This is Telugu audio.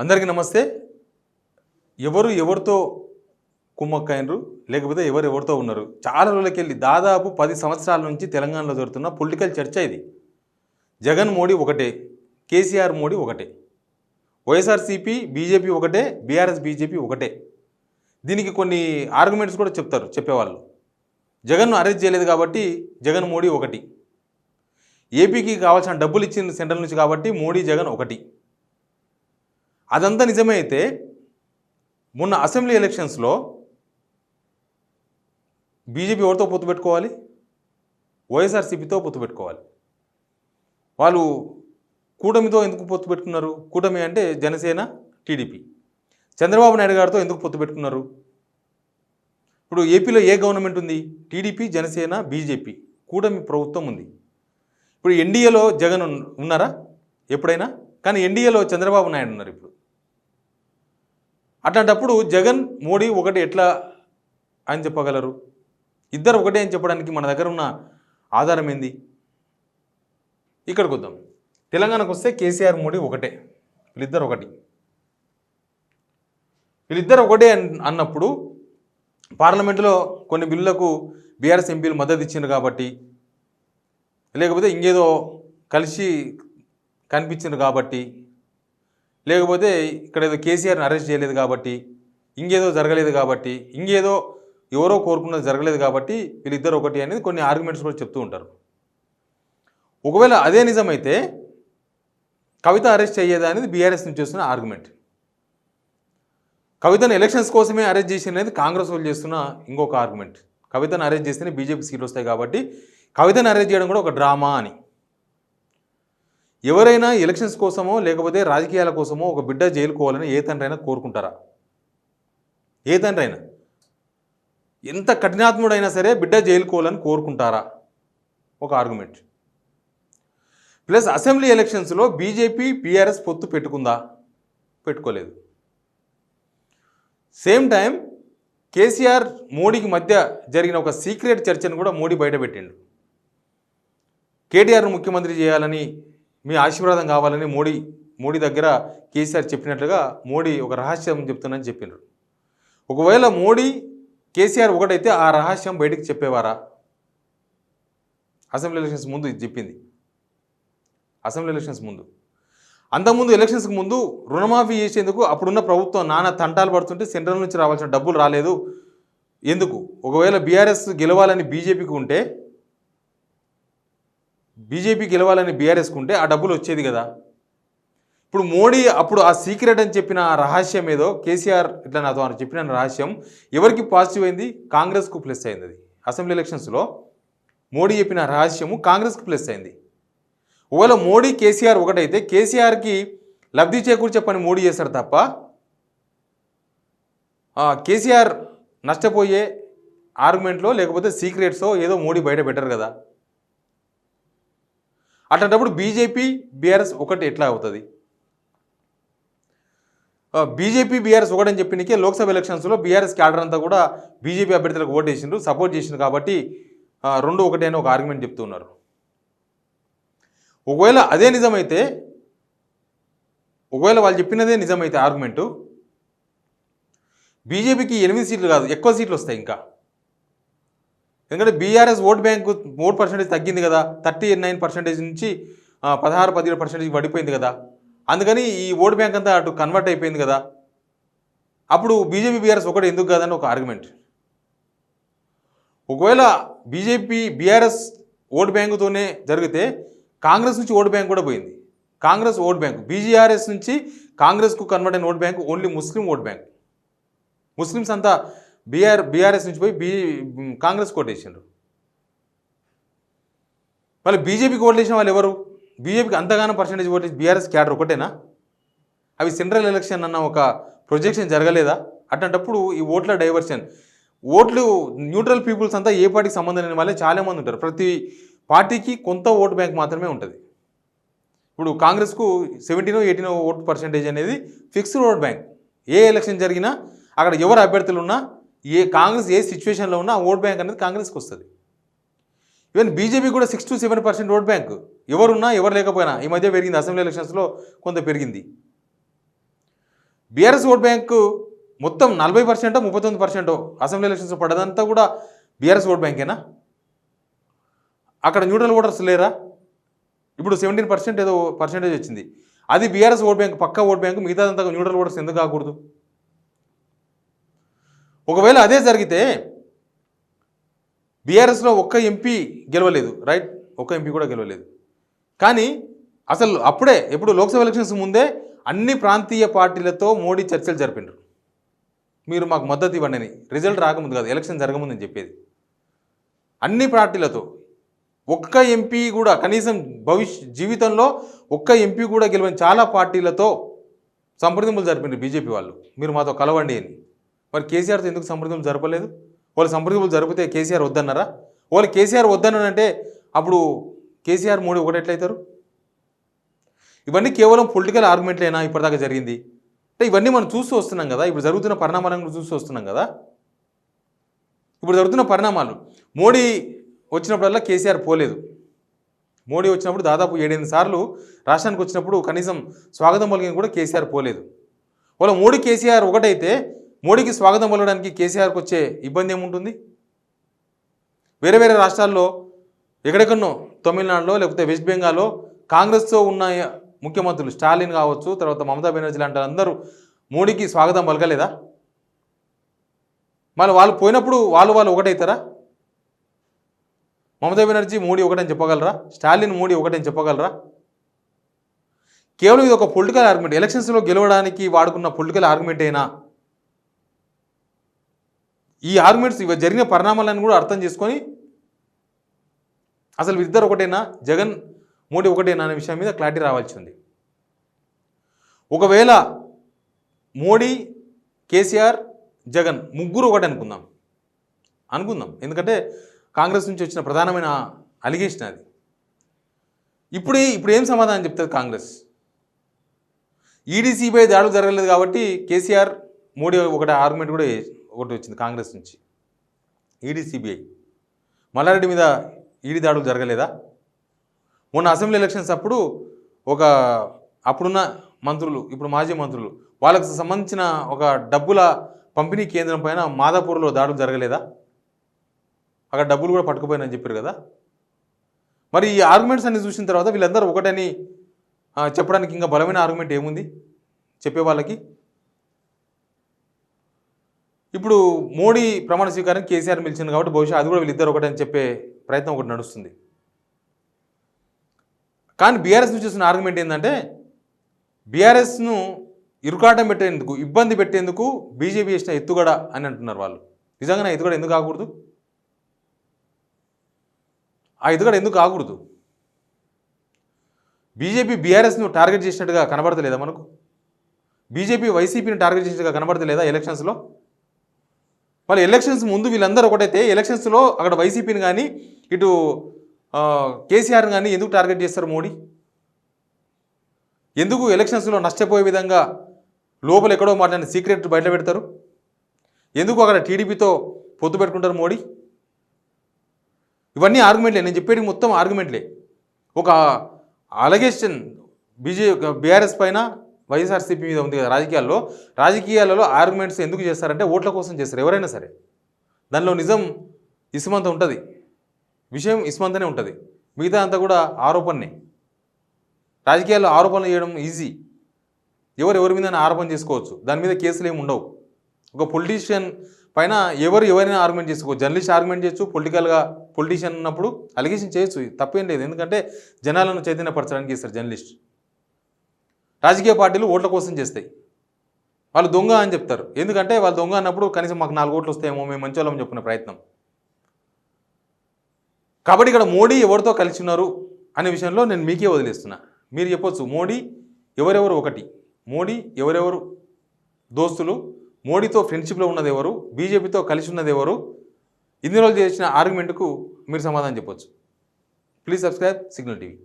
అందరికీ నమస్తే. ఎవరితో కుమ్మక్కైనరు లేకపోతే ఎవరితో ఉన్నారు? చాలా రోజులకెళ్ళి దాదాపు 10 సంవత్సరాల నుంచి తెలంగాణలో జరుగుతున్న పొలిటికల్ చర్చ ఇది. జగన్ మోడీ ఒకటే, కేసీఆర్ మోడీ ఒకటే, వైఎస్ఆర్సీపీ బీజేపీ ఒకటే, బీఆర్ఎస్ బీజేపీ ఒకటే. దీనికి కొన్ని ఆర్గ్యుమెంట్స్ కూడా చెప్పేవాళ్ళు. జగన్ను అరెస్ట్ చేయలేదు కాబట్టి జగన్ మోడీ ఒకటి, ఏపీకి కావాల్సిన డబ్బులు ఇచ్చిన సెంట్రల్ నుంచి కాబట్టి మోడీ జగన్ ఒకటి. అదంతా నిజమే అయితే మొన్న అసెంబ్లీ ఎలక్షన్స్లో బీజేపీ ఎవరితో పొత్తు పెట్టుకోవాలి? వైఎస్ఆర్సీపీతో పొత్తు పెట్టుకోవాలి. వాళ్ళు కూటమితో ఎందుకు పొత్తు పెట్టుకున్నారు? కూటమి అంటే జనసేన, టీడీపీ. చంద్రబాబు నాయుడు గారితో ఎందుకు పొత్తు పెట్టుకున్నారు? ఇప్పుడు ఏపీలో ఏ గవర్నమెంట్ ఉంది? టీడీపీ, జనసేన, బీజేపీ కూటమి ప్రభుత్వం ఉంది. ఇప్పుడు ఎన్డీఏలో జగన్ ఉన్నారా ఎప్పుడైనా? కానీ ఎన్డీఏలో చంద్రబాబు నాయుడు ఉన్నారు ఇప్పుడు. అట్లాంటప్పుడు జగన్ మోడీ ఒకటి ఎట్లా అని చెప్పగలరు? ఇద్దరు ఒకటే అని చెప్పడానికి మన దగ్గర ఉన్న ఆధారం ఏంది? ఇక్కడికి వద్దాం. తెలంగాణకు వస్తే కేసీఆర్ మోడీ ఒకటే, వీళ్ళిద్దరు ఒకటి. వీళ్ళిద్దరు ఒకటే అన్నప్పుడు పార్లమెంటులో కొన్ని బిల్లులకు బీఆర్ఎస్ ఎంపీలు మద్దతు ఇచ్చిండ్రు కాబట్టి, లేకపోతే ఇంకేదో కలిసి కనిపించిండ్రు కాబట్టి, లేకపోతే ఇక్కడ ఏదో కేసీఆర్ని అరెస్ట్ చేయలేదు కాబట్టి, ఇంకేదో జరగలేదు కాబట్టి, ఇంకేదో ఎవరో కోరుకున్నది జరగలేదు కాబట్టి వీళ్ళిద్దరు ఒకటి అనేది కొన్ని ఆర్గ్యుమెంట్స్ కూడా చెప్తూ ఉంటారు. ఒకవేళ అదే నిజమైతే కవిత అరెస్ట్ అయ్యేదా అనేది బీఆర్ఎస్ నుంచి వస్తున్న ఆర్గ్యుమెంట్. కవితను ఎలక్షన్స్ కోసమే అరెస్ట్ చేసిన అనేది కాంగ్రెస్ వాళ్ళు చేస్తున్న ఇంకొక ఆర్గ్యుమెంట్. కవితను అరెస్ట్ చేస్తేనే బీజేపీ సీట్లు వస్తాయి కాబట్టి కవితను అరెస్ట్ చేయడం కూడా ఒక డ్రామా అని. ఎవరైనా ఎలక్షన్స్ కోసమో లేకపోతే రాజకీయాల కోసమో ఒక బిడ్డ జైలుకోవాలని ఏ తండ్రి అయినా కోరుకుంటారా? ఏ తండ్రి అయినా ఎంత కఠినాత్ముడైనా సరే బిడ్డ జైలుకోవాలని కోరుకుంటారా? ఒక ఆర్గ్యుమెంట్. ప్లస్ అసెంబ్లీ ఎలక్షన్స్లో బీజేపీ బీఆర్ఎస్ పొత్తు పెట్టుకుందా? పెట్టుకోలేదు. సేమ్ టైం కేసీఆర్ మోడీకి మధ్య జరిగిన ఒక సీక్రెట్ చర్చను కూడా మోడీ బయటపెట్టిండు. కేటీఆర్ను ముఖ్యమంత్రి చేయాలని మీ ఆశీర్వాదం కావాలని మోడీ దగ్గర కేసీఆర్ చెప్పినట్లుగా మోడీ ఒక రహస్యం చెప్తున్నానని చెప్పిండ్రు. ఒకవేళ మోడీ కేసీఆర్ ఒకటైతే ఆ రహస్యం బయటికి చెప్పేవారా? అసెంబ్లీ ఎలక్షన్స్ ముందు ఇది చెప్పింది. అసెంబ్లీ ఎలక్షన్స్ ముందు, అంతకుముందు ఎలక్షన్స్కి ముందు రుణమాఫీ చేసేందుకు అప్పుడున్న ప్రభుత్వం నానా తంటాలు పడుతుంటే సెంట్రల్ నుంచి రావాల్సిన డబ్బులు రాలేదు. ఎందుకు? ఒకవేళ బీఆర్ఎస్ గెలవాలని బీజేపీకి ఉంటే, బీజేపీ గెలవాలని బీఆర్ఎస్కి ఉంటే ఆ డబ్బులు వచ్చేది కదా. ఇప్పుడు మోడీ అప్పుడు ఆ సీక్రెట్ అని చెప్పిన ఆ రహస్యం ఏదో కేసీఆర్ ఇట్లా నాతో చెప్పిన రహస్యం ఎవరికి పాజిటివ్ అయింది? కాంగ్రెస్కు ప్లస్ అయింది. అది అసెంబ్లీ ఎలక్షన్స్లో మోడీ చెప్పిన రహస్యము కాంగ్రెస్కు ప్లస్ అయింది. ఒకవేళ మోడీ కేసీఆర్ ఒకటైతే కేసీఆర్కి లబ్ధి చేకూర్చే పని మోడీ చేస్తాడు తప్ప కేసీఆర్ నష్టపోయే ఆర్గ్యుమెంట్లో లేకపోతే సీక్రెట్సో ఏదో మోడీ బయట పెట్టరు కదా. అట్లాంటప్పుడు బీజేపీ బీఆర్ఎస్ ఒకటి ఎట్లా అవుతుంది? బీజేపీ బీఆర్ఎస్ ఒకటని చెప్పినకే లోక్సభ ఎలక్షన్స్లో బీఆర్ఎస్ క్యాడర్ అంతా కూడా బీజేపీ అభ్యర్థులకు ఓటు వేసిండ్రు, సపోర్ట్ చేసిండ్రు కాబట్టి రెండు ఒకటే అని ఒక ఆర్గ్యుమెంట్ చెప్తున్నారు. ఒకవేళ అదే నిజమైతే, ఒకవేళ వాళ్ళు చెప్పినదే నిజమైతే ఆర్గ్యుమెంటు, బీజేపీకి 8 సీట్లు కాదు ఎక్కువ సీట్లు వస్తాయి ఇంకా. ఎందుకంటే బీఆర్ఎస్ ఓట్ పర్సెంటేజ్ తగ్గింది కదా, 39% నుంచి 16-17% పడిపోయింది కదా. అందుకని ఈ ఓట్ బ్యాంక్ అంతా అటు కన్వర్ట్ అయిపోయింది కదా. అప్పుడు బీజేపీ బీఆర్ఎస్ ఒకటి ఎందుకు కాదని ఒక ఆర్గ్యుమెంట్. ఒకవేళ బీజేపీ బీఆర్ఎస్ ఓట్ బ్యాంకుతోనే జరిగితే కాంగ్రెస్ నుంచి ఓట్ బ్యాంక్ కూడా పోయింది. కాంగ్రెస్ ఓట్ బ్యాంక్ బీజీఆర్ఎస్ నుంచి కాంగ్రెస్కు కన్వర్ట్ అయిన vote bank only Muslim vote bank. Muslims అంతా బీఆర్ఎస్ నుంచి పోయి కాంగ్రెస్కి ఓటేసిండ్రు. మళ్ళీ బీజేపీకి ఓట్లేసిన వాళ్ళు ఎవరు? బీజేపీకి అంతగానో పర్సెంటేజ్ ఓటేసి బీఆర్ఎస్ క్యాడర్ ఒకటేనా? అవి సెంట్రల్ ఎలక్షన్ అన్న ఒక ప్రొజెక్షన్ జరగలేదా? అట్లాంటప్పుడు ఈ ఓట్ల డైవర్షన్, ఓట్లు న్యూట్రల్ పీపుల్స్ అంతా ఏ పార్టీకి సంబంధం లేని వాళ్ళే చాలామంది ఉంటారు. ప్రతి పార్టీకి కొంత ఓటు బ్యాంక్ మాత్రమే ఉంటుంది. ఇప్పుడు కాంగ్రెస్కు 17-18 ఓటు పర్సెంటేజ్ అనేది ఫిక్స్డ్ ఓట్ బ్యాంక్. ఏ ఎలక్షన్ జరిగినా అక్కడ ఎవరు అభ్యర్థులు ఉన్నా కాంగ్రెస్ ఏ సిచ్యువేషన్లో ఉన్నా ఓట్ బ్యాంక్ అనేది కాంగ్రెస్కి వస్తుంది. ఈవెన్ బీజేపీ కూడా 6-7% ఓట్ బ్యాంక్ ఎవరున్నా ఎవరు లేకపోయినా ఈ మధ్య పెరిగింది, అసెంబ్లీ ఎలక్షన్స్లో కొంత పెరిగింది. బీఆర్ఎస్ ఓట్ బ్యాంకు మొత్తం 40% 39% అసెంబ్లీ ఎలక్షన్స్ పడ్డదంతా కూడా బీఆర్ఎస్ ఓట్ బ్యాంకేనా? అక్కడ న్యూట్రల్ ఓటర్స్ లేరా? ఇప్పుడు 17% ఏదో పర్సెంటేజ్ వచ్చింది. అది బీఆర్ఎస్ ఓట్ బ్యాంక్, పక్కా ఓట్ బ్యాంకు. మిగతాదంతా న్యూట్రల్ ఓటర్స్ ఎందుకు కాకూడదు? ఒకవేళ అదే జరిగితే బీఆర్ఎస్లో ఒక్క ఎంపీ గెలవలేదు, రైట్? ఒక్క ఎంపీ కూడా గెలవలేదు. కానీ అసలు అప్పుడే ఎప్పుడు లోక్సభ ఎలక్షన్స్ ముందే అన్ని ప్రాంతీయ పార్టీలతో మోడీ చర్చలు జరిపినారు. మీరు మాకు మద్దతు ఇవ్వండి అని. రిజల్ట్ రాకముందు కాదు, ఎలక్షన్ జరగముందు అని చెప్పేది. అన్ని పార్టీలతో ఒక్క ఎంపీ కూడా, కనీసం జీవితంలో ఒక్క ఎంపీ కూడా గెలవని చాలా పార్టీలతో సంప్రదింపులు జరిపినారు బీజేపీ వాళ్ళు. మీరు మాతో కలవండి అని. మరి కేసీఆర్తో ఎందుకు సంప్రదింపులు జరపలేదు? వాళ్ళు సంప్రదింపులు జరిపితే కేసీఆర్ వద్దన్నారా? వాళ్ళు కేసీఆర్ వద్దన్నారంటే అప్పుడు కేసీఆర్ మోడీ ఒకటెట్లయితారు? ఇవన్నీ కేవలం పొలిటికల్ ఆర్గ్యుమెంట్లేనా ఇప్పటిదాకా జరిగింది? అంటే ఇవన్నీ మనం చూస్తూ వస్తున్నాం కదా, ఇప్పుడు జరుగుతున్న పరిణామాలను చూస్తూ వస్తున్నాం కదా. ఇప్పుడు జరుగుతున్న పరిణామాలు, మోడీ వచ్చినప్పుడల్లా కేసీఆర్ పోలేదు. మోడీ వచ్చినప్పుడు దాదాపు 7-8 సార్లు రాష్ట్రానికి వచ్చినప్పుడు కనీసం స్వాగతం పలికిన కూడా కేసీఆర్ పోలేదు. వాళ్ళ మోడీ కేసీఆర్ ఒకటైతే మోడీకి స్వాగతం పలకడానికి కేసీఆర్కి వచ్చే ఇబ్బంది ఏముంటుంది? వేరే వేరే రాష్ట్రాల్లో ఎక్కడెక్కడో, తమిళనాడులో లేకపోతే వెస్ట్ బెంగాల్లో కాంగ్రెస్తో ఉన్న ముఖ్యమంత్రులు, స్టాలిన్ కావచ్చు, తర్వాత మమతా బెనర్జీ లాంటి అందరూ మోడీకి స్వాగతం పలకలేదా? మళ్ళీ వాళ్ళు పోయినప్పుడు వాళ్ళు ఒకటవుతారా? మమతా బెనర్జీ మోడీ ఒకటని చెప్పగలరా? స్టాలిన్ మోడీ ఒకటని చెప్పగలరా? కేవలం ఇది ఒక పొలిటికల్ ఆర్గ్యుమెంట్, ఎలక్షన్స్లో గెలవడానికి వాడుకున్న పొలిటికల్ ఆర్గ్యుమెంట్ అయినా? ఈ ఆర్గ్యుమెంట్స్ ఇవి జరిగిన పరిణామాలను కూడా అర్థం చేసుకొని అసలు ఇద్దరు ఒకటేనా, జగన్ మోడీ ఒకటేనా అనే విషయం మీద క్లారిటీ రావాల్సి ఉంది. ఒకవేళ మోడీ, కేసీఆర్, జగన్ ముగ్గురు ఒకటి అనుకుందాం, ఎందుకంటే కాంగ్రెస్ నుంచి వచ్చిన ప్రధానమైన అలిగేషన్ అది. ఇప్పుడు ఏం సమాధానం చెప్తుంది కాంగ్రెస్? ఈడీసీపై దాడులు జరగలేదు కాబట్టి కేసీఆర్, మోడీ ఒకటి ఆర్గ్యుమెంట్ కూడా ఒకటి వచ్చింది కాంగ్రెస్ నుంచి. ఈడీసీబీఐ, మల్లారెడ్డి మీద ఈడీ దాడులు జరగలేదా? మొన్న అసెంబ్లీ ఎలక్షన్స్ అప్పుడు అప్పుడున్న మంత్రులు, ఇప్పుడు మాజీ మంత్రులు, వాళ్ళకు సంబంధించిన ఒక డబ్బుల పంపిణీ కేంద్రం పైన మాదాపూర్లో దాడులు జరగలేదా? అక్కడ డబ్బులు కూడా పట్టుకుపోయినని చెప్పారు కదా. మరి ఈ ఆర్గ్యుమెంట్స్ అన్ని చూసిన తర్వాత వీళ్ళందరూ ఒకటని చెప్పడానికి ఇంకా బలమైన ఆర్గ్యుమెంట్ ఏముంది చెప్పే వాళ్ళకి? ఇప్పుడు మోడీ ప్రమాణ స్వీకారం కేసీఆర్ పిలిచింది కాబట్టి బహుశా అది కూడా వీళ్ళిద్దరు ఒకటని చెప్పే ప్రయత్నం ఒకటి నడుస్తుంది. కానీ బీఆర్ఎస్ నుంచి చూసిన ఆర్గ్యుమెంట్ ఏంటంటే, బీఆర్ఎస్ను ఇరుకాటం పెట్టేందుకు, ఇబ్బంది పెట్టేందుకు బీజేపీ చేసిన ఎత్తుగడ అని అంటున్నారు వాళ్ళు. నిజంగా ఎత్తుగడ ఎందుకు ఆగకూడదు? ఆ ఎత్తుగడ ఎందుకు ఆగకూడదు? బీజేపీ బీఆర్ఎస్ను టార్గెట్ చేసినట్టుగా కనబడతలేదా మనకు? బీజేపీ వైసీపీని టార్గెట్ చేసినట్టుగా కనబడతలేదా ఎలక్షన్స్లో? మళ్ళీ ఎలక్షన్స్ ముందు వీళ్ళందరూ ఒకటైతే ఎలక్షన్స్లో అక్కడ వైసీపీని కానీ ఇటు కేసీఆర్ని కానీ ఎందుకు టార్గెట్ చేస్తారు మోడీ? ఎందుకు ఎలక్షన్స్లో నష్టపోయే విధంగా లోపల ఎక్కడో మాట్లాడిన సీక్రెట్ బయట పెడతారు? ఎందుకు అక్కడ టీడీపీతో పొత్తు పెట్టుకుంటారు మోడీ? ఇవన్నీ ఆర్గ్యుమెంట్లే, నేను చెప్పేది మొత్తం ఆర్గ్యుమెంట్లే. ఒక అలగేషన్ బీఆర్ఎస్ పైన వైఎస్ఆర్సీపీ మీద ఉంది కదా రాజకీయాలలో ఆర్గ్యుమెంట్స్ ఎందుకు చేస్తారంటే ఓట్ల కోసం చేస్తారు ఎవరైనా సరే. దానిలో నిజం ఇసుమంత ఉంటుంది, విషయం ఇసుమంతనే ఉంటుంది, మిగతా అంతా కూడా ఆరోపణనే. రాజకీయాల్లో ఆరోపణలు చేయడం ఈజీ, ఎవరి మీద ఆరోపణ చేసుకోవచ్చు, దాని మీద కేసులు ఏమి ఉండవు. ఒక పొలిటీషియన్ పైన ఎవరైనా ఆర్గ్యుమెంట్ చేసుకోవచ్చు, జర్నలిస్ట్ ఆర్గ్యుమెంట్ చేయొచ్చు, పొలిటీషియన్ ఉన్నప్పుడు అలిగేషన్ చేయొచ్చు, తప్పేం లేదు. ఎందుకంటే జనాలను చైతన్యపరచడానికి చేస్తారు జర్నలిస్ట్. రాజకీయ పార్టీలు ఓట్ల కోసం చేస్తాయి, వాళ్ళు దొంగ అని చెప్తారు. ఎందుకంటే వాళ్ళు దొంగ అన్నప్పుడు కనీసం మాకు 4 ఓట్లు వస్తాయేమో, మేము మంచి వాళ్ళని చెప్పుకునే ప్రయత్నం. కాబట్టి ఇక్కడ మోడీ ఎవరితో కలిసి ఉన్నారు అనే విషయంలో నేను మీకే వదిలేస్తున్నా. మీరు చెప్పొచ్చు మోడీ ఎవరెవరు ఒకటి, మోడీ ఎవరెవరు దోస్తులు, మోడీతో ఫ్రెండ్షిప్లో ఉన్నది ఎవరు, బీజేపీతో కలిసి ఉన్నది ఎవరు, ఇన్ని రోజులు చేసిన ఆర్గ్యుమెంట్కు మీరు సమాధానం చెప్పొచ్చు. Please subscribe signal TV.